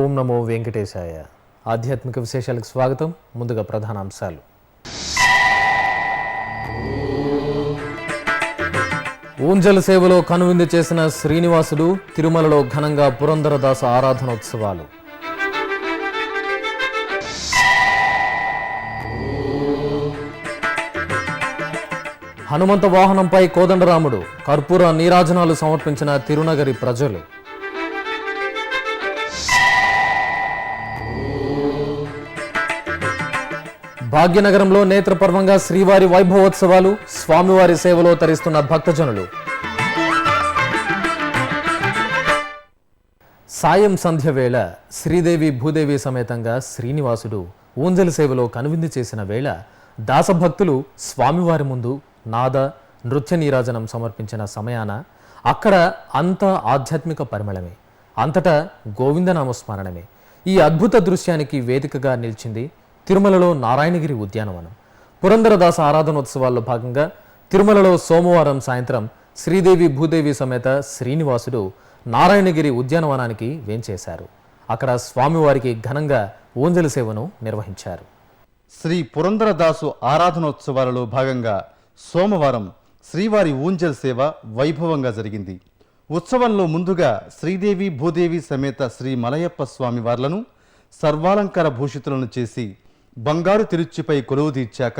ఓం నమో వెంకటేశాయ. ఆధ్యాత్మిక విశేషాలకు స్వాగతం. ముందుగా ప్రధాన అంశాలు. ఊంజల్ సేవలో కనువిందు చేసిన శ్రీనివాసుడు. తిరుమలలో ఘనంగా పురంధరదాస ఆరాధనోత్సవాలు. హనుమంత వాహనంపై కోదండరాముడు. కర్పూర నీరాజనాలు సమర్పించిన తిరునగరి ప్రజలు. భాగ్యనగరంలో నేత్రపర్వంగా శ్రీవారి వైభవోత్సవాలు. స్వామివారి సేవలో తరిస్తున్న భక్తజనులు. సాయం సంధ్య వేళ శ్రీదేవి భూదేవి సమేతంగా శ్రీనివాసుడు ఊంజల్ సేవలో కనువిందు చేసిన వేళ దాసభక్తులు స్వామివారి ముందు నాద నృత్య నీరాజనం సమర్పించిన సమయాన అక్కడ అంతా ఆధ్యాత్మిక పరిమళమే, అంతటా గోవిందనామస్మరణమే. ఈ అద్భుత దృశ్యానికి వేదికగా నిలిచింది తిరుమలలో నారాయణగిరి ఉద్యానవనం. పురంధరదాస ఆరాధనోత్సవాల్లో భాగంగా తిరుమలలో సోమవారం సాయంత్రం శ్రీదేవి భూదేవి సమేత శ్రీనివాసుడు నారాయణగిరి ఉద్యానవనానికి వేంచేశారు. అక్కడ స్వామివారికి ఘనంగా ఊంజల్ సేవను నిర్వహించారు. శ్రీ పురంధరదాసు ఆరాధనోత్సవాలలో భాగంగా సోమవారం శ్రీవారి ఊంజల్ సేవ వైభవంగా జరిగింది. ఉత్సవంలో ముందుగా శ్రీదేవి భూదేవి సమేత శ్రీ మలయప్ప స్వామి వార్లను సర్వాలంకార భూషితులను చేసి బంగారు తిరుచిపై కొలువు తీర్చాక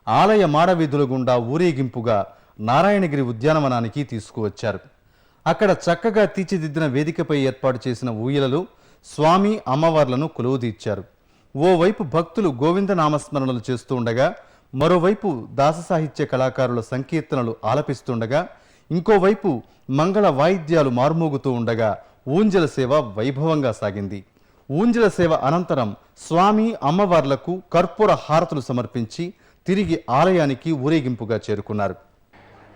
ఆలయ మాడవీధుల గుండా ఊరేగింపుగా నారాయణగిరి ఉద్యానవనానికి తీసుకువచ్చారు. అక్కడ చక్కగా తీర్చిదిద్దిన వేదికపై ఏర్పాటు చేసిన ఊయలలో స్వామి అమ్మవార్లను కొలువు తీర్చారు. ఓవైపు భక్తులు గోవింద నామస్మరణలు చేస్తూ ఉండగా, మరోవైపు దాస సాహిత్య కళాకారుల సంకీర్తనలు ఆలపిస్తుండగా, ఇంకోవైపు మంగళ వాయిద్యాలు మార్మోగుతూ ఉండగా ఊంజల సేవ వైభవంగా సాగింది. ఊంజల సేవ అనంతరం స్వామి అమ్మవార్లకు కర్పూర హారతులు సమర్పించి తిరిగి ఆలయానికి ఊరేగింపుగా చేరుకున్నారు.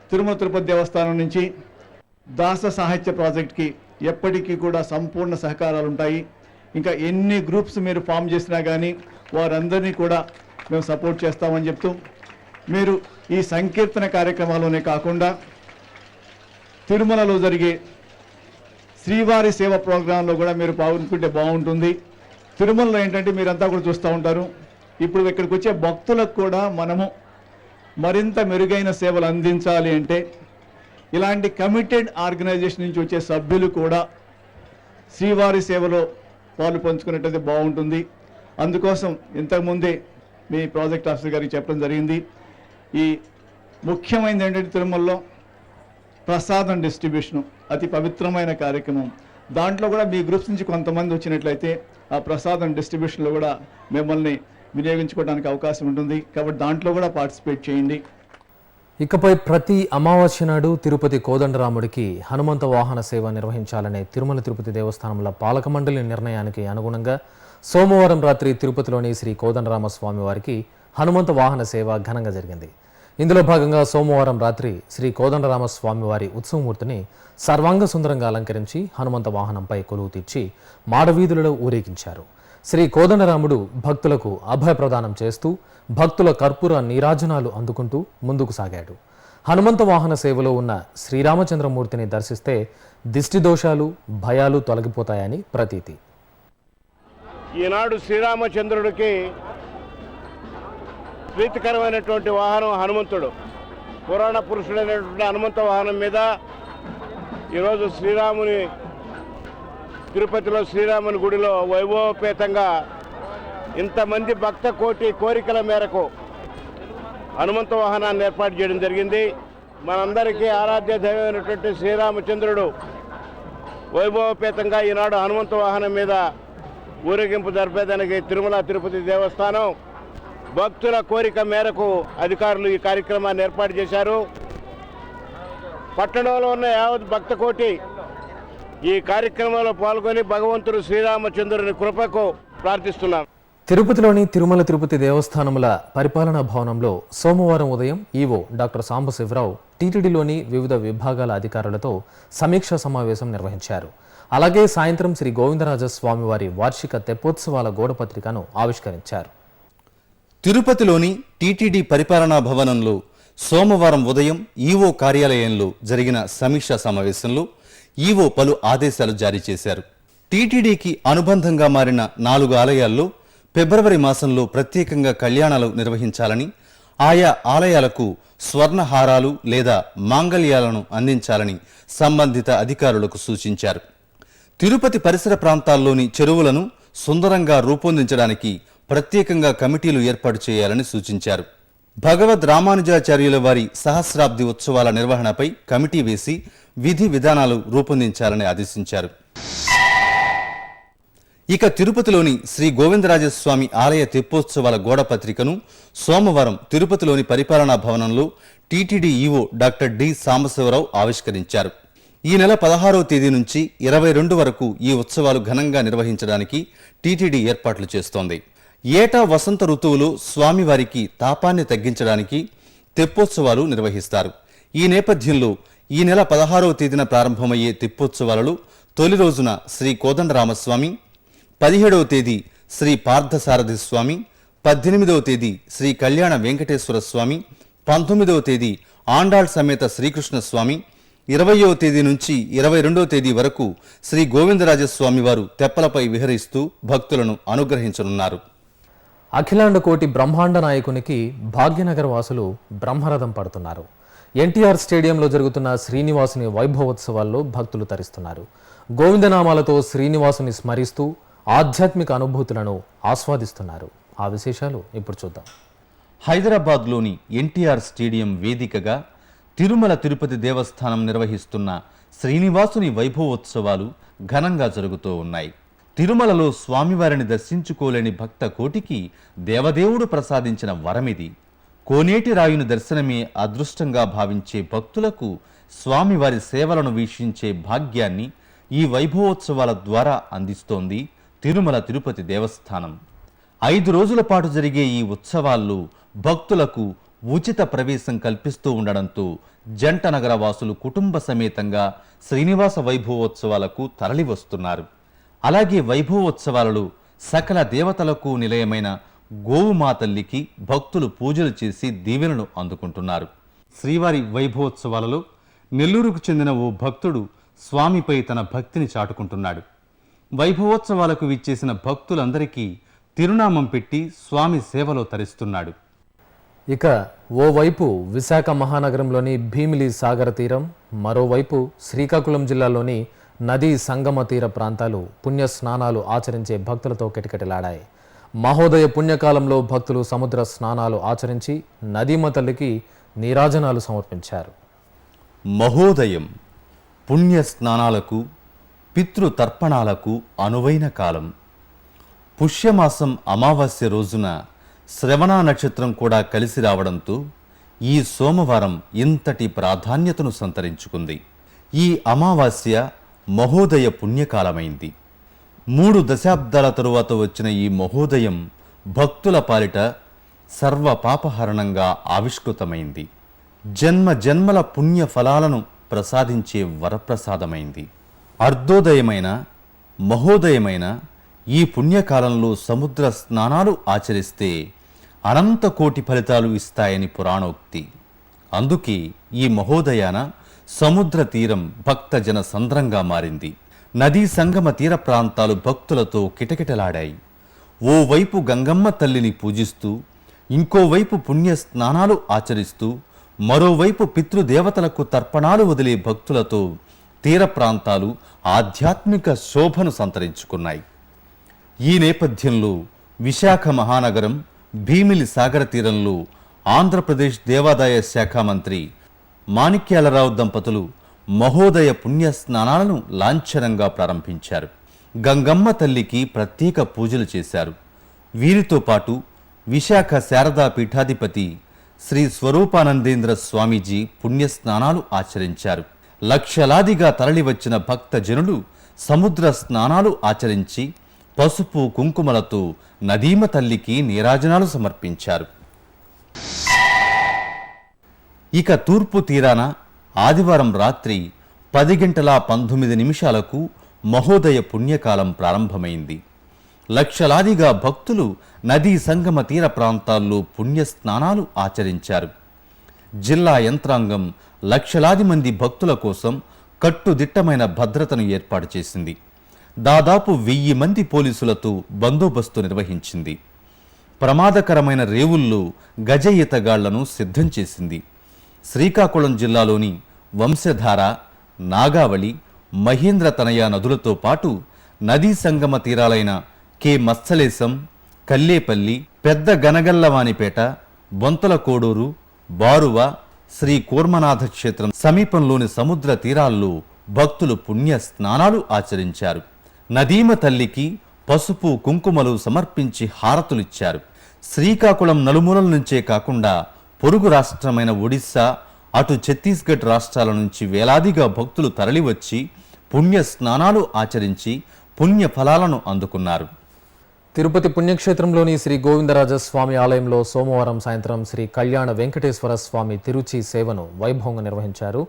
తిరుమల తిరుపతి దేవస్థానం నుంచి దాస సాహిత్య ప్రాజెక్ట్కి ఎప్పటికీ కూడా సంపూర్ణ సహకారాలు ఉంటాయి. ఇంకా ఎన్ని గ్రూప్స్ మీరు ఫామ్ చేసినా కానీ వారందరినీ కూడా మేము సపోర్ట్ చేస్తామని చెప్తూ, మీరు ఈ సంకీర్తన కార్యక్రమాల్లోనే కాకుండా తిరుమలలో జరిగే శ్రీవారి సేవ ప్రోగ్రాంలో కూడా మీరు పాల్గొంటే బాగుంటుంది. తిరుమలలో ఏంటంటే మీరంతా కూడా చూస్తూ ఉంటారు, ఇప్పుడు ఇక్కడికి వచ్చే భక్తులకు కూడా మనము మరింత మెరుగైన సేవలు అందించాలి అంటే ఇలాంటి కమిటెడ్ ఆర్గనైజేషన్ నుంచి వచ్చే సభ్యులు కూడా శ్రీవారి సేవలో పాలు పంచుకున్నట్టయితే బాగుంటుంది. అందుకోసం ఇంతకుముందే మీ ప్రాజెక్ట్ ఆఫీసర్ గారికి చెప్పడం జరిగింది. ఈ ముఖ్యమైనది ఏంటంటే తిరుమలలో ప్రసాదం డిస్ట్రిబ్యూషను అతి పవిత్రమైన కార్యక్రమం. దాంట్లో కూడా మీ గ్రూప్స్ నుంచి కొంతమంది వచ్చినట్లయితే ఆ ప్రసాదం డిస్ట్రిబ్యూషన్లో కూడా మిమ్మల్ని వినియోగించుకోవడానికి అవకాశం ఉంటుంది. కాబట్టి దాంట్లో కూడా పార్టిసిపేట్ చేయండి. ఇకపై ప్రతి అమావాస్య నాడు తిరుపతి కోదండరాముడికి హనుమంత వాహన సేవ నిర్వహించాలనే తిరుమల తిరుపతి దేవస్థానంల పాలక మండలి నిర్ణయానికి అనుగుణంగా సోమవారం రాత్రి తిరుపతిలోని శ్రీ కోదండరామస్వామి వారికి హనుమంత వాహన సేవ ఘనంగా జరిగింది. ఇందులో భాగంగా సోమవారం రాత్రి శ్రీ కోదండరామస్వామి వారి ఉత్సవమూర్తిని సర్వాంగ సుందరంగా అలంకరించి హనుమంత వాహనంపై కొలువు తీర్చి మాడవీధులలో ఊరేగించారు. శ్రీ కోదండరాముడు భక్తులకు అభయ ప్రదానం చేస్తూ భక్తుల కర్పూర నీరాజనాలు అందుకుంటూ ముందుకు సాగాడు. హనుమంత వాహన సేవలో ఉన్న శ్రీరామచంద్రమూర్తిని దర్శిస్తే దిష్టి దోషాలు భయాలు తొలగిపోతాయని ప్రతీతి. ఈనాడు శ్రీరామచంద్రుడికి ప్రీతికరమైనటువంటి వాహనం హనుమంతుడు. పురాణ పురుషుడైనటువంటి హనుమంత వాహనం మీద ఈరోజు శ్రీరాముని తిరుపతిలో శ్రీరాముని గుడిలో వైభవపేతంగా ఇంతమంది భక్త కోరికల మేరకు హనుమంత వాహనాన్ని ఏర్పాటు చేయడం జరిగింది. మనందరికీ ఆరాధ్య దైవమైనటువంటి శ్రీరామచంద్రుడు వైభవపేతంగా ఈనాడు హనుమంత వాహనం మీద ఊరేగింపు జరిపేదానికి తిరుమల తిరుపతి దేవస్థానం భక్తుల కోరిక మేరకు అధికారులు ఈ కార్యక్రమాన్ని ఏర్పాటు చేశారు. పట్టణంలో ఉన్న యావత్ భక్త కోటి ఈ కార్యక్రమంలో పాల్గొని భగవంతుడు శ్రీరామచంద్రుని కృపకు ప్రార్థిస్తున్నాం. తిరుపతిలోని తిరుమల తిరుపతి దేవస్థానముల పరిపాలనా భవనంలో సోమవారం ఉదయం ఈవో డాక్టర్ సాంబశివరావు టీటీడీలోని వివిధ విభాగాల అధికారులతో సమీక్షా సమావేశం నిర్వహించారు. అలాగే సాయంత్రం శ్రీ గోవిందరాజస్వామి వారి వార్షిక తెప్పోత్సవాల గోడపత్రికను ఆవిష్కరించారు. తిరుపతిలోని టీటీడీ పరిపాలనా భవనంలో సోమవారం ఉదయం ఈవో కార్యాలయంలో జరిగిన సమీక్షా సమావేశంలో ఈవో పలు ఆదేశాలు జారీ చేశారు. టీటీడీకి అనుబంధంగా మారిన 4 ఆలయాల్లో ఫిబ్రవరి మాసంలో ప్రత్యేకంగా కళ్యాణాలు నిర్వహించాలని, ఆయా ఆలయాలకు స్వర్ణహారాలు లేదా మాంగళ్యాలను అందించాలని సంబంధిత అధికారులకు సూచించారు. తిరుపతి పరిసర ప్రాంతాల్లోని చెరువులను సుందరంగా రూపొందించడానికి ప్రత్యేకంగా కమిటీలు ఏర్పాటు చేయాలని సూచించారు. భగవద్ రామానుజాచార్యుల వారి సహస్రాబ్ది ఉత్సవాల నిర్వహణపై కమిటీ వేసి విధి విధానాలు రూపొందించాలని ఆదేశించారు. ఇక తిరుపతిలోని శ్రీ గోవిందరాజస్వామి ఆలయ తెప్పోత్సవాల గోడ పత్రికను సోమవారం తిరుపతిలోని పరిపాలనా భవనంలో TTD EO doctor D Sambasivarao ఆవిష్కరించారు. ఈ నెల 16వ తేదీ నుంచి 22 వరకు ఈ ఉత్సవాలు ఘనంగా నిర్వహించడానికి టీటీడీ ఏర్పాట్లు చేస్తోంది. ఏటా వసంత ఋతువులో స్వామివారికి తాపాన్ని తగ్గించడానికి తెప్పోత్సవాలు నిర్వహిస్తారు. ఈ నేపథ్యంలో ఈ నెల 16వ తేదీన ప్రారంభమయ్యే తెప్పోత్సవాలలో తొలి రోజున శ్రీ కోదండరామస్వామి, 17వ తేదీ శ్రీ పార్థసారథి స్వామి, 18వ తేదీ శ్రీ కళ్యాణ వెంకటేశ్వర స్వామి, 19వ తేదీ ఆండాళ్ సమేత శ్రీకృష్ణ స్వామి, 20వ తేదీ నుంచి 22వ తేదీ వరకు శ్రీ గోవిందరాజస్వామి వారు తెప్పలపై విహరిస్తూ భక్తులను అనుగ్రహించనున్నారు. అఖిలాండ కోటి బ్రహ్మాండ నాయకునికి భాగ్యనగర్ వాసులు బ్రహ్మరథం పడుతున్నారు. ఎన్టీఆర్ స్టేడియంలో జరుగుతున్న శ్రీనివాసుని వైభవోత్సవాల్లో భక్తులు తరిస్తున్నారు. గోవిందనామాలతో శ్రీనివాసుని స్మరిస్తూ ఆధ్యాత్మిక అనుభూతులను ఆస్వాదిస్తున్నారు. ఆ విశేషాలు ఇప్పుడు చూద్దాం. హైదరాబాద్లోని ఎన్టీఆర్ స్టేడియం వేదికగా తిరుమల తిరుపతి దేవస్థానం నిర్వహిస్తున్న శ్రీనివాసుని వైభవోత్సవాలు ఘనంగా జరుగుతూ ఉన్నాయి. తిరుమలలో స్వామివారిని దర్శించుకోలేని భక్త కోటికి దేవదేవుడు ప్రసాదించిన వరమిది. కోనేటి రాయుని దర్శనమే అదృష్టంగా భావించే భక్తులకు స్వామివారి సేవలను వీక్షించే భాగ్యాన్ని ఈ వైభవోత్సవాల ద్వారా అందిస్తోంది తిరుమల తిరుపతి దేవస్థానం. 5 రోజుల పాటు జరిగే ఈ ఉత్సవాల్లో భక్తులకు ఉచిత ప్రవేశం కల్పిస్తూ ఉండడంతో జంట నగర వాసులు కుటుంబ సమేతంగా శ్రీనివాస వైభవోత్సవాలకు తరలివస్తున్నారు. అలాగే వైభవోత్సవాలలో సకల దేవతలకు నిలయమైన గోవుమాతల్లికి భక్తులు పూజలు చేసి దీవెనలు అందుకుంటున్నారు. శ్రీవారి వైభవోత్సవాలలో నెల్లూరుకు చెందిన ఓ భక్తుడు స్వామిపై తన భక్తిని చాటుకుంటున్నాడు. వైభవోత్సవాలకు విచ్చేసిన భక్తులందరికీ తిరునామం పెట్టి స్వామి సేవలో తరిస్తున్నాడు. ఇక ఓవైపు విశాఖ మహానగరంలోని భీమిలి సాగర తీరం, మరోవైపు శ్రీకాకుళం జిల్లాలోని నదీ సంగమ తీర ప్రాంతాలు పుణ్య స్నానాలు ఆచరించే భక్తులతో కిటకిటలాడాయి. మహోదయ పుణ్యకాలంలో భక్తులు సముద్ర స్నానాలు ఆచరించి నదీమ తల్లికి నీరాజనాలు సమర్పించారు. మహోదయం పుణ్య స్నానాలకు, పితృతర్పణాలకు అనువైన కాలం. పుష్యమాసం అమావాస్య రోజున శ్రవణ నక్షత్రం కూడా కలిసి రావడంతో ఈ సోమవారం ఇంతటి ప్రాధాన్యతను సంతరించుకుంది. ఈ అమావాస్య మహోదయ పుణ్యకాలమైంది. 3 దశాబ్దాల తరువాత వచ్చిన ఈ మహోదయం భక్తుల పాలిట సర్వ పాపహరణంగా ఆవిష్కృతమైంది. జన్మ జన్మల పుణ్య ఫలాలను ప్రసాదించే వరప్రసాదమైంది. అర్ధోదయమైన మహోదయమైన ఈ పుణ్యకాలంలో సముద్ర స్నానాలు ఆచరిస్తే అనంత కోటి ఫలితాలు ఇస్తాయని పురాణోక్తి. అందుకే ఈ మహోదయాన సముద్ర తీరం భక్తజన సంద్రంగా మారింది. నదీ సంగమ తీర ప్రాంతాలు భక్తులతో కిటకిటలాడాయి. ఓవైపు గంగమ్మ తల్లిని పూజిస్తూ, ఇంకోవైపు పుణ్య స్నానాలు ఆచరిస్తూ, మరోవైపు పితృదేవతలకు తర్పణాలు వదిలే భక్తులతో తీర ప్రాంతాలు ఆధ్యాత్మిక శోభను సంతరించుకున్నాయి. ఈ నేపథ్యంలో విశాఖ మహానగరం భీమిలి సాగర తీరంలో ఆంధ్రప్రదేశ్ దేవాదాయ శాఖ మంత్రి మాణిక్యాలరావు దంపతులు మహోదయ పుణ్య స్నానాలను లాంఛనంగా ప్రారంభించారు. గంగమ్మ తల్లికి ప్రత్యేక పూజలు చేశారు. వీరితో పాటు విశాఖ శారదా పీఠాధిపతి శ్రీ స్వరూపానందేంద్ర స్వామీజీ పుణ్యస్నానాలు ఆచరించారు. లక్షలాదిగా తరలివచ్చిన భక్తజనులు సముద్ర స్నానాలు ఆచరించి పసుపు కుంకుమలతో నదీమ తల్లికి నీరాజనాలు సమర్పించారు. ఇక తూర్పు తీరాన ఆదివారం రాత్రి 10:19 మహోదయ పుణ్యకాలం ప్రారంభమైంది. లక్షలాదిగా భక్తులు నదీ సంగమ తీర ప్రాంతాల్లో పుణ్యస్నానాలు ఆచరించారు. జిల్లా యంత్రాంగం లక్షలాది మంది భక్తుల కోసం కట్టుదిట్టమైన భద్రతను ఏర్పాటు చేసింది. దాదాపు 1000 మంది పోలీసులతో బందోబస్తు నిర్వహించింది. ప్రమాదకరమైన రేవుల్లో గజ ఈతగాళ్లను సిద్ధం చేసింది. శ్రీకాకుళం జిల్లాలోని వంశధార, నాగావళి, మహేంద్ర తనయ నదులతో పాటు నదీ సంగమ తీరాలైన కె మత్సలేశం, కల్లేపల్లి, పెద్ద గనగల్లవానిపేట, బొంతల కోడూరు, బారువ, శ్రీ కూర్మనాథ క్షేత్రం సమీపంలోని సముద్ర తీరాల్లో భక్తులు పుణ్య స్నానాలు ఆచరించారు. నదీమ తల్లికి పసుపు కుంకుమలు సమర్పించి హారతులిచ్చారు. శ్రీకాకుళం నలుమూలల నుంచే కాకుండా పొరుగు రాష్ట్రమైన ఒడిశా, అటు ఛత్తీస్గఢ్ రాష్ట్రాల నుంచి వేలాదిగా భక్తులు తరలివచ్చి పుణ్య స్నానాలు ఆచరించి పుణ్య ఫలాలను అందుకున్నారు. తిరుపతి పుణ్యక్షేత్రంలోని శ్రీ గోవిందరాజస్వామి ఆలయంలో సోమవారం సాయంత్రం శ్రీ కళ్యాణ వెంకటేశ్వర స్వామి తిరుచి సేవను వైభవంగా నిర్వహించారు.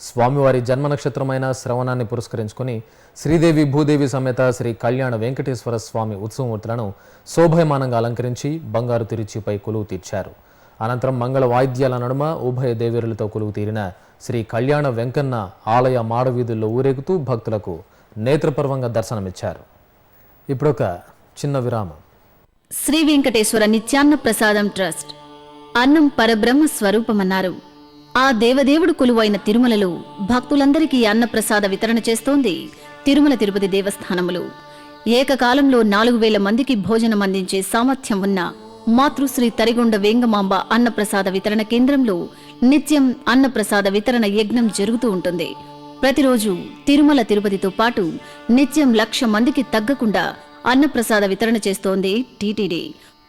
స్వామివారి జన్మ నక్షత్రమైన శ్రవణాన్ని పురస్కరించుకుని శ్రీదేవి భూదేవి సమేత శ్రీ కళ్యాణ వెంకటేశ్వర స్వామి ఉత్సవమూర్తులను శోభయమానంగా అలంకరించి బంగారు తిరుచిపై కొలువు తీర్చారు. అనంతరం మంగళ వాయిద్యాల నడుమ ఉభయ దేవేరులతో కొలువు తీరిన శ్రీ కళ్యాణ వెంకన్న ఆలయ మాడవీధుల్లో ఊరేగుతూ భక్తులకు నేత్రపర్వంగా దర్శనమిచ్చారు. ఇప్పుడొక చిన్న విరామం. శ్రీ వెంకటేశ్వర నిత్యాన్న ప్రసాదం ట్రస్ట్ అన్నం పరబ్రహ్మ స్వరూపమన్నారు. ఆ దేవదేవుడు కొలువైన తిరుమలలో భక్తులందరికీ అన్నప్రసాద వితరణ చేస్తోంది తిరుమల తిరుపతి దేవస్థానములు. ఏకకాలంలో 4000 మందికి భోజనం అందించే సామర్థ్యం ఉన్న మాతృశ్రీ తరిగొండ వేంగమాంబ అన్నప్రసాద వితరణ కేంద్రంలో నిత్యం అన్నప్రసాద వితరణ యజ్ఞం జరుగుతూ ఉంటుంది. ప్రతిరోజు తిరుమల తిరుపతితో పాటు నిత్యం 1,00,000 మందికి తగ్గకుండా అన్నప్రసాద వితరణ చేస్తోంది టీటీడీ.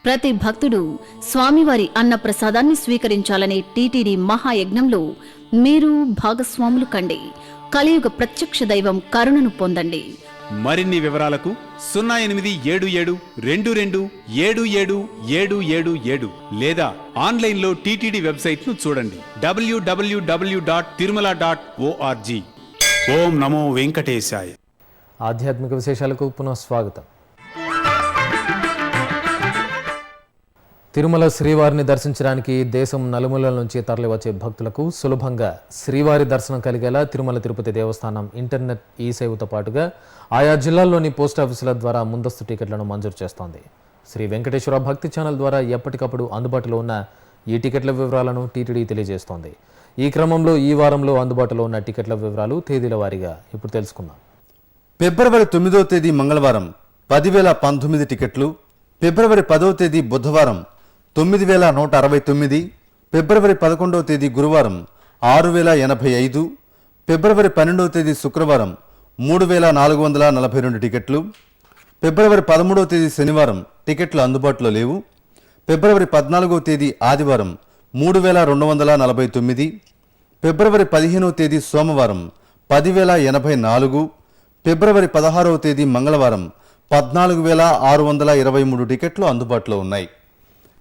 ప్రతి భక్తుడు స్వామివారి అన్నప్రసాదాన్ని స్వీకరించాలనే టీటీడీ మహాయజ్ఞంలో మీరు భాగస్వాములు కండి. కలియుగ ప్రత్యక్ష దైవం కరుణను పొందండి. మరిన్ని వివరాలకు 0877227777 లేదా ఆన్లైన్లో టీటీడీ వెబ్సైట్ను చూడండి www.tirumala.org. ఓం నమో వెంకటేశాయ. ఆధ్యాత్మిక విశేషాలకు పునః స్వాగతం. తిరుమల శ్రీవారిని దర్శించడానికి దేశం నలుమూలల నుంచి తరలివచ్చే భక్తులకు సులభంగా శ్రీవారి దర్శనం కలిగేలా తిరుమల తిరుపతి దేవస్థానం ఇంటర్నెట్ ఈ సేవతో పాటుగా ఆయా జిల్లాల్లోని పోస్టాఫీసుల ద్వారా ముందస్తు టికెట్లను మంజూరు చేస్తోంది. శ్రీ వెంకటేశ్వర భక్తి ఛానల్ ద్వారా ఎప్పటికప్పుడు అందుబాటులో ఉన్న ఈ టికెట్ల వివరాలను టీటీడీ తెలియజేస్తోంది. ఈ క్రమంలో ఈ వారంలో అందుబాటులో ఉన్న టికెట్ల వివరాలు తేదీల వారీగా ఇప్పుడు తెలుసుకుందాం. ఫిబ్రవరి 9వ తేదీ మంగళవారం 10,019 టికెట్లు, ఫిబ్రవరి 10వ తేదీ బుధవారం 9,169, ఫిబ్రవరి 11వ తేదీ గురువారం 6,085, ఫిబ్రవరి 12వ తేదీ శుక్రవారం 3,442 టికెట్లు, ఫిబ్రవరి 13వ తేదీ శనివారం టికెట్లు అందుబాటులో లేవు, ఫిబ్రవరి 14వ తేదీ ఆదివారం 3,249, ఫిబ్రవరి 15వ తేదీ సోమవారం 10,084, ఫిబ్రవరి 16వ తేదీ మంగళవారం 14,623 టికెట్లు అందుబాటులో ఉన్నాయి.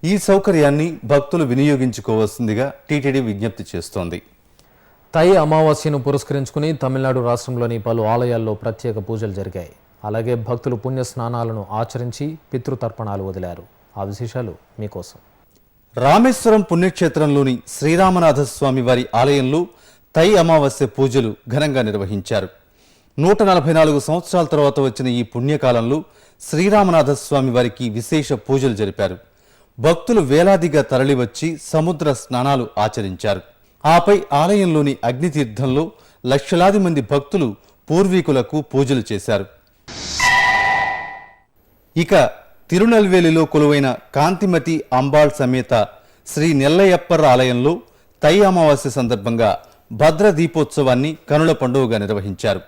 ఈ సౌకర్యాన్ని భక్తులు వినియోగించుకోవాల్సిందిగా టీటీడీ విజ్ఞప్తి చేస్తోంది. తై అమావాస్యను పురస్కరించుకుని తమిళనాడు రాష్ట్రంలోని పలు ఆలయాల్లో ప్రత్యేక పూజలు జరిగాయి. అలాగే భక్తులు పుణ్య స్నానాలను ఆచరించి పితృతర్పణాలు వదిలారు. ఆ విశేషాలు మీకోసం. రామేశ్వరం పుణ్యక్షేత్రంలోని శ్రీరామనాథ స్వామి వారి ఆలయంలో తై అమావాస్య పూజలు ఘనంగా నిర్వహించారు. 144 సంవత్సరాల తర్వాత వచ్చిన ఈ పుణ్యకాలంలో శ్రీరామనాథ స్వామి వారికి విశేష పూజలు జరిపారు. భక్తులు వేలాదిగా తరలివచ్చి సముద్ర స్నానాలు ఆచరించారు. ఆపై ఆలయంలోని అగ్నితీర్థంలో లక్షలాది మంది భక్తులు పూర్వీకులకు పూజలు చేశారు. ఇక తిరునెల్వేలిలో కొలువైన కాంతిమతి అంబాళ్ సమేత శ్రీ నెల్లయ్యప్పర్ ఆలయంలో తై అమావాస్య సందర్భంగా భద్ర దీపోత్సవాన్ని కనుల పండుగగా నిర్వహించారు.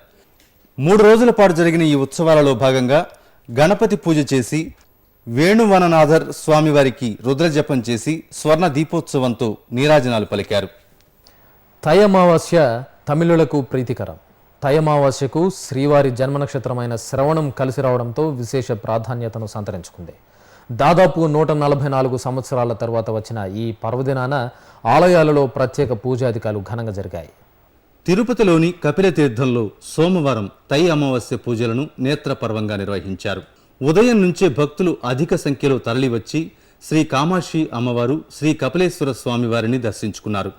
3 రోజుల పాటు జరిగిన ఈ ఉత్సవాలలో భాగంగా గణపతి పూజ చేసి వేణువననాథర్ స్వామివారికి రుద్రజపం చేసి స్వర్ణ దీపోత్సవంతో నీరాజనాలు పలికారు. తై అమావాస్య తమిళులకు ప్రీతికరం. తై అమావాస్యకు శ్రీవారి జన్మ నక్షత్రమైన శ్రవణం కలిసి రావడంతో విశేష ప్రాధాన్యతను సంతరించుకుంది. దాదాపు 144 సంవత్సరాల తర్వాత వచ్చిన ఈ పర్వదినాన ఆలయాలలో ప్రత్యేక పూజాధికాలు ఘనంగా జరిగాయి. తిరుపతిలోని కపిలతీర్థంలో సోమవారం తై అమావాస్య పూజలను నేత్రపర్వంగా నిర్వహించారు. ఉదయం నుంచే భక్తులు అధిక సంఖ్యలో తరలివచ్చి శ్రీ కామాక్షి అమ్మవారు, శ్రీ కపిలేశ్వర స్వామి వారిని దర్శించుకున్నారు.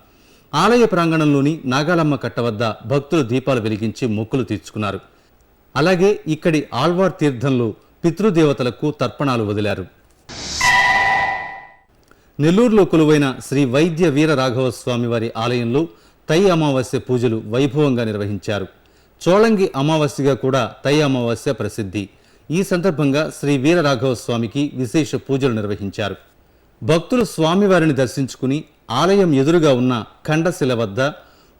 ఆలయ ప్రాంగణంలోని నాగాలమ్మ కట్ట వద్ద భక్తులు దీపాలు వెలిగించి మొక్కులు తీర్చుకున్నారు. అలాగే ఇక్కడి ఆళ్వార్ తీర్థంలో పితృదేవతలకు తర్పణాలు వదిలారు. నెల్లూరులో కొలువైన శ్రీ వైద్య వీర రాఘవ స్వామి వారి ఆలయంలో తై అమావాస్య పూజలు వైభవంగా నిర్వహించారు. చోళంగి అమావాస్యగా కూడా తై అమావాస్య ప్రసిద్ధి. ఈ సందర్భంగా శ్రీ వీర రాఘవ స్వామికి విశేష పూజలు నిర్వహించారు. భక్తులు స్వామివారిని దర్శించుకుని ఆలయం ఎదురుగా ఉన్న ఖండశిల వద్ద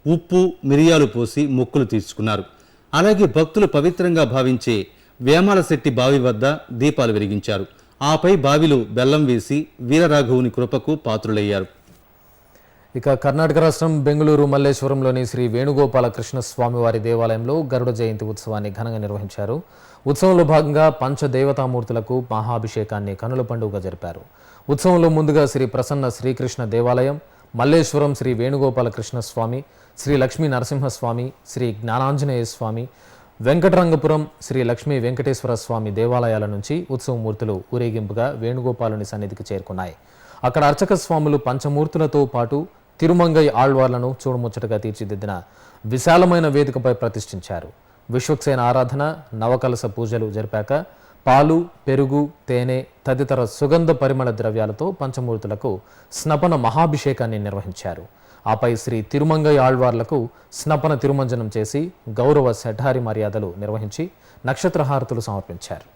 ఉప్పు మిరియాలు పోసి మొక్కులు తీర్చుకున్నారు. అలాగే భక్తులు పవిత్రంగా భావించే వేమాలశెట్టి బావి వద్ద దీపాలు వెలిగించారు. ఆపై బావిలో బెల్లం వేసి వీరరాఘవుని కృపకు పాత్రులయ్యారు. ఇక కర్ణాటక రాష్ట్రం బెంగళూరు మల్లేశ్వరంలోని శ్రీ వేణుగోపాల కృష్ణ స్వామివారి దేవాలయంలో గరుడ జయంతి ఉత్సవాన్ని ఘనంగా నిర్వహించారు. ఉత్సవంలో భాగంగా పంచదేవతామూర్తులకు మహాభిషేకాన్ని కనుల పండుగగా జరిపారు. ఉత్సవంలో ముందుగా శ్రీ ప్రసన్న శ్రీకృష్ణ దేవాలయం, మల్లేశ్వరం శ్రీ వేణుగోపాల కృష్ణ స్వామి, శ్రీ లక్ష్మీ నరసింహస్వామి, శ్రీ జ్ఞానాంజనేయ స్వామి, వెంకటరంగపురం శ్రీ లక్ష్మీ వెంకటేశ్వర స్వామి దేవాలయాల నుంచి ఉత్సవమూర్తులు ఊరేగింపుగా వేణుగోపాలుని సన్నిధికి చేరుకున్నాయి. అక్కడ అర్చక స్వాములు పంచమూర్తులతో పాటు తిరుమంగై ఆళ్వార్లను చూడముచ్చటగా తీర్చిదిద్దిన విశాలమైన వేదికపై ప్రతిష్ఠించారు. విశ్వక్సేన ఆరాధన, నవకలస పూజలు జరిపాక పాలు, పెరుగు, తేనె తదితర సుగంధ పరిమళ ద్రవ్యాలతో పంచమూర్తులకు స్నపన మహాభిషేకాన్ని నిర్వహించారు. ఆపై శ్రీ తిరుమంగై ఆళ్వార్లకు స్నపన తిరుమంజనం చేసి గౌరవ శఠారి మర్యాదలు నిర్వహించి నక్షత్రహారతులు సమర్పించారు.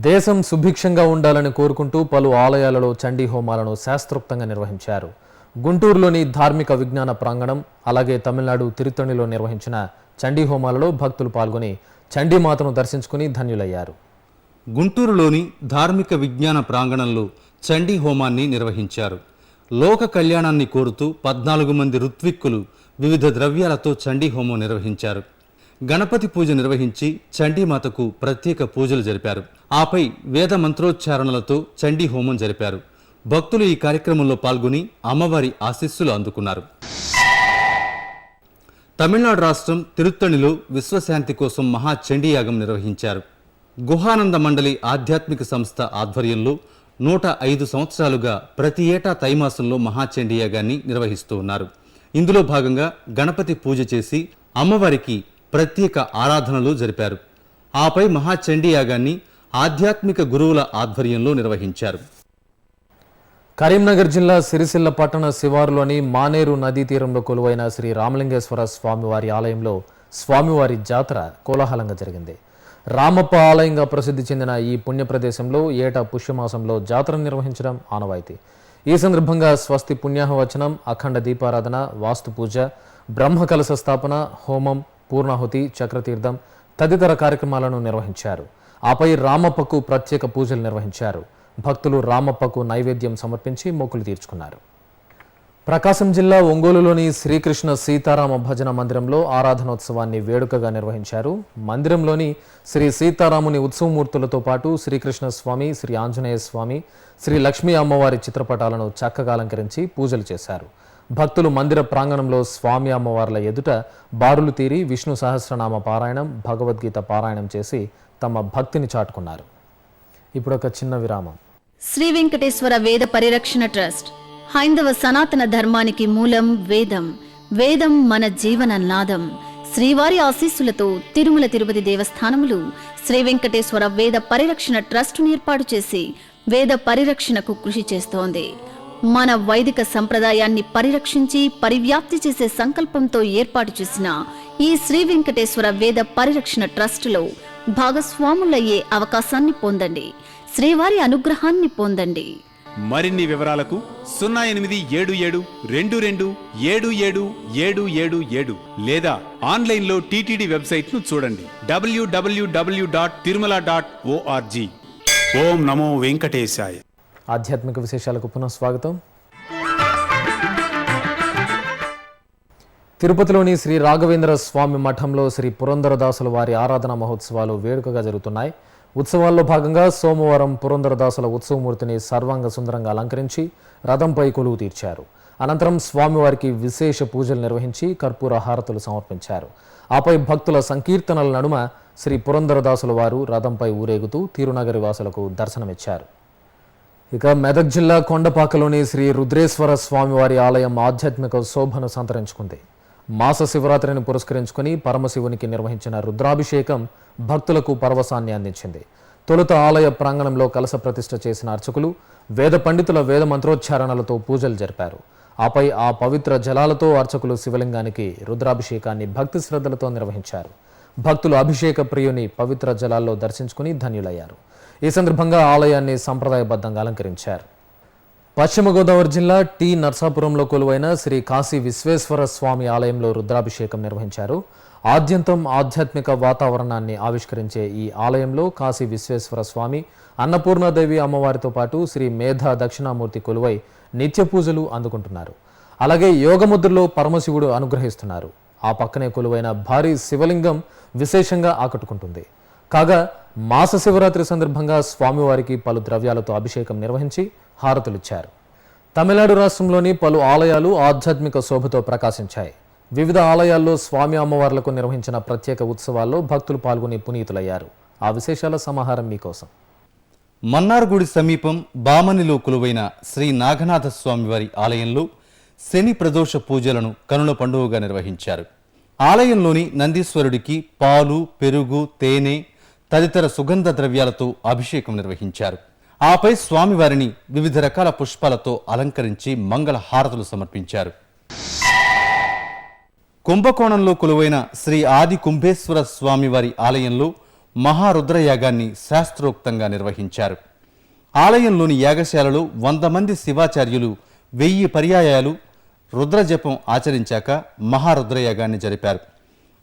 దేశం సుభిక్షంగా ఉండాలని కోరుకుంటూ పలు ఆలయాలలో చండీ హోమాలను శాస్త్రోక్తంగా నిర్వహించారు. గుంటూరులోని ధార్మిక విజ్ఞాన ప్రాంగణం, అలాగే తమిళనాడు తిరుత్తణిలో నిర్వహించిన చండీ హోమాలలో భక్తులు పాల్గొని చండీమాతను దర్శించుకుని ధన్యులయ్యారు. గుంటూరులోని ధార్మిక విజ్ఞాన ప్రాంగణంలో చండీ హోమాన్ని నిర్వహించారు. లోక కళ్యాణాన్ని కోరుతూ 14 మంది ఋత్విక్కులు వివిధ ద్రవ్యాలతో చండీ హోమం నిర్వహించారు. గణపతి పూజ నిర్వహించి చండీమాతకు ప్రత్యేక పూజలు జరిపారు. ఆపై వేద మంత్రోచ్చారణలతో చండీ హోమం జరిపారు. భక్తులు ఈ కార్యక్రమంలో పాల్గొని అమ్మవారి ఆశీస్సులు అందుకున్నారు. తమిళనాడు రాష్ట్రం తిరుత్తణిలో విశ్వశాంతి కోసం మహా చండీ యాగం నిర్వహించారు. గుహానంద మండలి ఆధ్యాత్మిక సంస్థ ఆధ్వర్యంలో 105 సంవత్సరాలుగా ప్రతి ఏటా తైమాసంలో మహాచండీ యాగాన్ని నిర్వహిస్తూ ఉన్నారు. ఇందులో భాగంగా గణపతి పూజ చేసి అమ్మవారికి ప్రత్యేక ఆరాధనలు జరిపారు. ఆపై మహాచండీ యాగాన్ని ఆధ్యాత్మిక గురువుల ఆధ్వర్యంలో నిర్వహించారు. కరీంనగర్ జిల్లా సిరిసిల్ల పట్టణ శివారులోని మానేరు నదీ తీరంలో కొలువైన శ్రీ రామలింగేశ్వర స్వామివారి ఆలయంలో స్వామివారి జాతర కోలాహలంగా జరిగింది. రామప్ప ఆలయంగా ప్రసిద్ధి చెందిన ఈ పుణ్య ప్రదేశంలో ఏటా పుష్యమాసంలో జాతర నిర్వహించడం ఆనవాయితీ. ఈ సందర్భంగా స్వస్తి పుణ్యాహవచనం, అఖండ దీపారాధన, వాస్తు పూజ, బ్రహ్మకలశ స్థాపన, హోమం, పూర్ణాహుతి, చక్రతీర్థం తదితర కార్యక్రమాలను నిర్వహించారు. ఆపై రామప్పకు ప్రత్యేక పూజలు నిర్వహించారు. భక్తులు రామప్పకు నైవేద్యం సమర్పించి మొక్కులు తీర్చుకున్నారు. ప్రకాశం జిల్లా ఒంగోలులోని శ్రీకృష్ణ సీతారామ భజన మందిరంలో ఆరాధనోత్సవాన్ని వేడుకగా నిర్వహించారు. మందిరంలోని శ్రీ సీతారాముని ఉత్సవమూర్తులతో పాటు శ్రీకృష్ణ స్వామి, శ్రీ ఆంజనేయ స్వామి, శ్రీ లక్ష్మీ అమ్మవారి చిత్రపటాలను చక్కగా అలంకరించి పూజలు చేశారు. భక్తులు మందిర ప్రాంగణంలో స్వామి అమ్మవార్ల ఎదుట బారులు తీరి విష్ణు సహస్రనామ పారాయణం, భగవద్గీత పారాయణం చేసి తమ భక్తిని చాటుకున్నారు. ఇప్పుడు ఒక చిన్న విరామం. శ్రీ వెంకటేశ్వర వేద పరిరక్షణ ట్రస్ట్ హైందవ సనాతన ధర్మానికి మూలం వేదం. వేదం మన జీవన నాదం. శ్రీవారి ఆశీస్సులతో తిరుమల తిరుపతి దేవస్థానములు శ్రీ వెంకటేశ్వర వేద పరిరక్షణ ట్రస్టును ఏర్పాటు చేసి వేద పరిరక్షణకు కృషి చేస్తోంది. మన వైదిక సంప్రదాయాన్ని పరిరక్షించి పరివ్యాప్తి చేసే సంకల్పంతో ఏర్పాటు చేసిన ఈ శ్రీ వెంకటేశ్వర వేద పరిరక్షణ ట్రస్టులో భాగస్వాములయ్యే అవకాశాన్ని పొందండి. శ్రీవారి అనుగ్రహాన్ని పొందండి. మరిన్ని వివరాలకు 0877227777 లేదా ఆన్లైన్లో టీటీడీ వెబ్సైట్ను చూడండి www.tirumala.org. ఓం నమో వెంకటేశాయ. ఆధ్యాత్మిక విశేషాలకు పునః స్వాగతం. తిరుపతిలోని శ్రీ రాఘవేంద్ర స్వామి మఠంలో శ్రీ పురంధరదాసుల వారి ఆరాధన మహోత్సవాలు వేడుకగా జరుగుతున్నాయి. ఉత్సవాల్లో భాగంగా సోమవారం పురంధరదాసుల ఉత్సవమూర్తిని సర్వాంగ సుందరంగా అలంకరించి రథంపై కొలువు తీర్చారు. అనంతరం స్వామివారికి విశేష పూజలు నిర్వహించి కర్పూర హారతులు సమర్పించారు. ఆపై భక్తుల సంకీర్తనల నడుమ శ్రీ పురంధరదాసుల వారు రథంపై ఊరేగుతూ తిరునగరి వాసులకు దర్శనమిచ్చారు. ఇక మెదక్ జిల్లా కొండపాకలోని శ్రీ రుద్రేశ్వర స్వామివారి ఆలయం ఆధ్యాత్మిక శోభను సంతరించుకుంది. మాస శివరాత్రిని పురస్కరించుకుని పరమశివునికి నిర్వహించిన రుద్రాభిషేకం భక్తులకు పరవశాన్ని అందించింది. తొలుత ఆలయ ప్రాంగణంలో కలశ ప్రతిష్ఠ చేసిన అర్చకులు వేద పండితుల వేద మంత్రోచ్చారణలతో పూజలు జరిపారు. ఆపై ఆ పవిత్ర జలాలతో అర్చకులు శివలింగానికి రుద్రాభిషేకాన్ని భక్తి శ్రద్ధలతో నిర్వహించారు. భక్తులు అభిషేక ప్రియుని పవిత్ర జలాల్లో దర్శించుకుని ధన్యులయ్యారు. ఈ సందర్భంగా ఆలయాన్ని సంప్రదాయబద్ధంగా అలంకరించారు. పశ్చిమ గోదావరి జిల్లా టి నర్సాపురంలో కొలువైన శ్రీ కాశీ విశ్వేశ్వర స్వామి ఆలయంలో రుద్రాభిషేకం నిర్వహించారు. ఆద్యంతం ఆధ్యాత్మిక వాతావరణాన్ని ఆవిష్కరించే ఈ ఆలయంలో కాశీ విశ్వేశ్వర స్వామి, అన్నపూర్ణాదేవి అమ్మవారితో పాటు శ్రీ మేధా దక్షిణామూర్తి కొలువై నిత్య పూజలు అందుకుంటున్నారు. అలాగే యోగముద్రలో పరమశివుడు అనుగ్రహిస్తున్నారు. ఆ పక్కనే కొలువైన భారీ శివలింగం విశేషంగా ఆకట్టుకుంటుంది. కాగా మాస శివరాత్రి సందర్భంగా స్వామివారికి పలు ద్రవ్యాలతో అభిషేకం నిర్వహించి హారతులిచ్చారు. తమిళనాడు రాష్ట్రంలోని పలు ఆలయాలు ఆధ్యాత్మిక శోభతో ప్రకాశించాయి. వివిధ ఆలయాల్లో స్వామి అమ్మవార్లకు నిర్వహించిన ప్రత్యేక ఉత్సవాల్లో భక్తులు పాల్గొని పునీతులయ్యారు. ఆ విశేషాల సమాహారం మీకోసం. మన్నార్గుడి సమీపం బామనిలో కొలువైన శ్రీ నాగనాథ స్వామివారి ఆలయంలో శని ప్రదోష పూజలను కనుల పండుగగా నిర్వహించారు. ఆలయంలోని నందీశ్వరుడికి పాలు, పెరుగు, తేనె తదితర సుగంధ ద్రవ్యాలతో అభిషేకం నిర్వహించారు. ఆపై స్వామివారిని వివిధ రకాల పుష్పాలతో అలంకరించి మంగళ హారతులు సమర్పించారు. కుంభకోణంలో కొలువైన శ్రీ ఆది కుంభేశ్వర స్వామివారి ఆలయంలో మహారుద్రయాగాన్ని శాస్త్రోక్తంగా నిర్వహించారు. ఆలయంలోని యాగశాలలో 100 మంది శివాచార్యులు 1000 పర్యాయాలు రుద్రజపం ఆచరించాక మహారుద్రయాగాన్ని జరిపారు.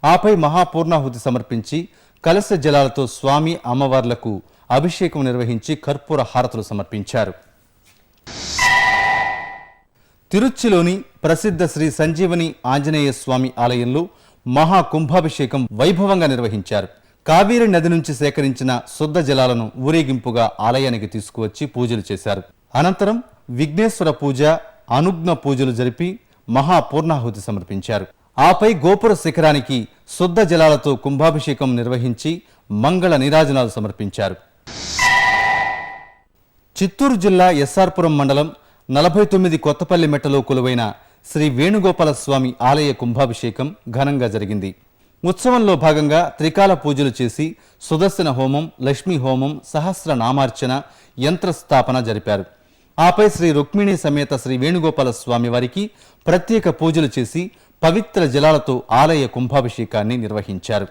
ఆపై మహాపూర్ణాహుతి సమర్పించి కలశ జలాలతో స్వామి అమ్మవార్లకు అభిషేకం నిర్వహించి కర్పూర హారతులు సమర్పించారు. తిరుచ్చిలోని ప్రసిద్ధ శ్రీ సంజీవని ఆంజనేయ స్వామి ఆలయంలో మహాకుంభాభిషేకం వైభవంగా నిర్వహించారు. కావేరి నది నుంచి సేకరించిన శుద్ధ జలాలను ఊరేగింపుగా ఆలయానికి తీసుకువచ్చి పూజలు చేశారు. అనంతరం విఘ్నేశ్వర పూజ, అనుజ్ఞ పూజలు జరిపి మహాపూర్ణాహుతి సమర్పించారు. ఆపై గోపుర శిఖరానికి శుద్ధ జలాలతో కుంభాభిషేకం నిర్వహించి మంగళ నీరాజనాలు సమర్పించారు. చిత్తూరు జిల్లా ఎస్ఆర్పురం మండలం 49 కొత్తపల్లి మెట్టలో కొలువైన శ్రీ వేణుగోపాల స్వామి ఆలయ కుంభాభిషేకం ఘనంగా జరిగింది. ఉత్సవంలో భాగంగా త్రికాల పూజలు చేసి సుదర్శన హోమం, లక్ష్మీ హోమం, సహస్ర నామార్చన, యంత్రస్థాపన జరిపారు. ఆపై శ్రీ రుక్మిణి సమేత శ్రీ వేణుగోపాల స్వామి వారికి ప్రత్యేక పూజలు చేసి పవిత్ర జలాలతో ఆలయ కుంభాభిషేకాన్ని నిర్వహించారు.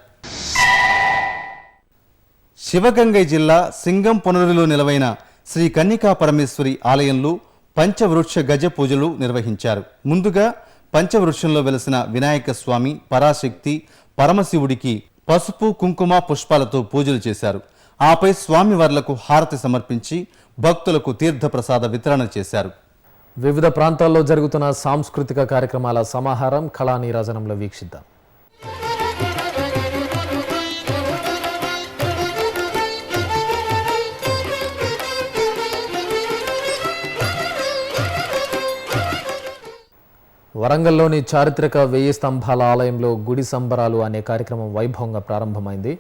శివగంగై జిల్లా సింగం పునరులో నిలవైన శ్రీ కన్నికా పరమేశ్వరి ఆలయంలో పంచవృక్ష గజ పూజలు నిర్వహించారు. ముందుగా పంచవృక్షంలో వెలసిన వినాయక స్వామి, పరాశక్తి, పరమశివుడికి పసుపు, కుంకుమ, పుష్పాలతో పూజలు చేశారు. ఆపై స్వామివార్లకు హారతి సమర్పించి భక్తులకు తీర్థప్రసాద వితరణ చేశారు. వివిధ ప్రాంతాల్లో జరుగుతున్న సాంస్కృతిక కార్యక్రమాల సమాహారం కళా నీరాజనంలో వీక్షిద్దాం. వరంగల్లోని చారిత్రక 1000 స్తంభాల ఆలయంలో గుడి సంబరాలు అనే కార్యక్రమం వైభవంగా ప్రారంభమైంది.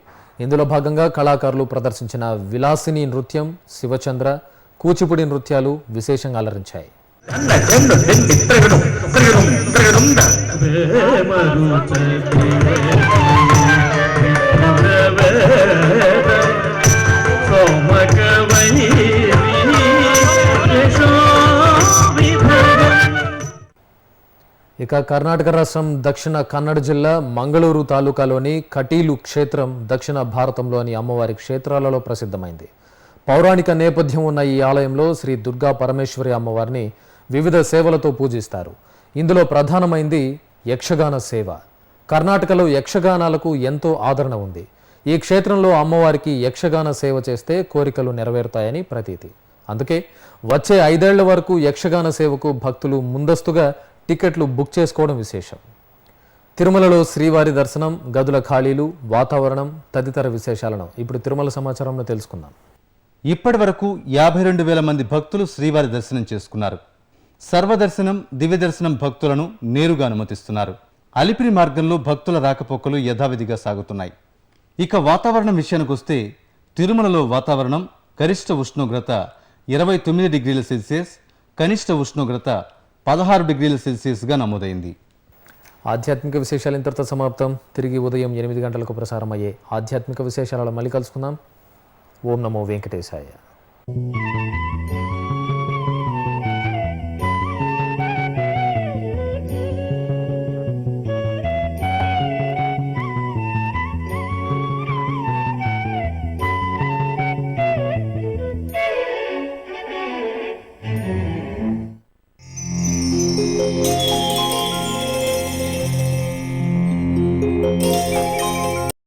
ఇందులో భాగంగా కళాకారులు ప్రదర్శించిన విలాసిని నృత్యం, శివచంద్ర, కూచిపూడి నృత్యాలు విశేషంగా అలరించాయి. ఇక కర్ణాటక రాష్ట్రం దక్షిణ కన్నడ జిల్లా మంగళూరు తాలూకాలోని కటీలు క్షేత్రం దక్షిణ భారతంలోని అమ్మవారి క్షేత్రాలలో ప్రసిద్ధమైంది. పౌరాణిక నేపథ్యం ఉన్న ఈ ఆలయంలో శ్రీ దుర్గా పరమేశ్వరి అమ్మవారిని వివిధ సేవలతో పూజిస్తారు. ఇందులో ప్రధానమైంది యక్షగాన సేవ. కర్ణాటకలో యక్షగానాలకు ఎంతో ఆదరణ ఉంది. ఈ క్షేత్రంలో అమ్మవారికి యక్షగాన సేవ చేస్తే కోరికలు నెరవేరుతాయని ప్రతీతి. అందుకే వచ్చే 5 ఏళ్ల వరకు యక్షగాన సేవకు భక్తులు ముందస్తుగా టికెట్లు బుక్ చేసుకోవడం విశేషం. తిరుమలలో శ్రీవారి దర్శనం, గదుల ఖాళీలు, వాతావరణం తదితర విశేషాలను ఇప్పుడు తిరుమల సమాచారంలో తెలుసుకుందాం. ఇప్పటి వరకు 52,000 మంది భక్తులు శ్రీవారి దర్శనం చేసుకున్నారు. సర్వదర్శనం, దివ్య దర్శనం భక్తులను నేరుగా అనుమతిస్తున్నారు. అలిపిరి మార్గంలో భక్తుల రాకపోకలు యథావిధిగా సాగుతున్నాయి. ఇక వాతావరణం విషయానికి వస్తే తిరుమలలో వాతావరణం గరిష్ట ఉష్ణోగ్రత 29 డిగ్రీల సెల్సియస్, కనిష్ట ఉష్ణోగ్రత 16 డిగ్రీల సెల్సియస్గా నమోదైంది. ఆధ్యాత్మిక విశేషాలు ఇంతటితో సమాప్తం. తిరిగి ఉదయం 8 గంటలకు ప్రసారమయ్యే ఆధ్యాత్మిక విశేషాలలో మళ్ళీ కలుసుకుందాం. ఓం నమో వెంకటేశాయ.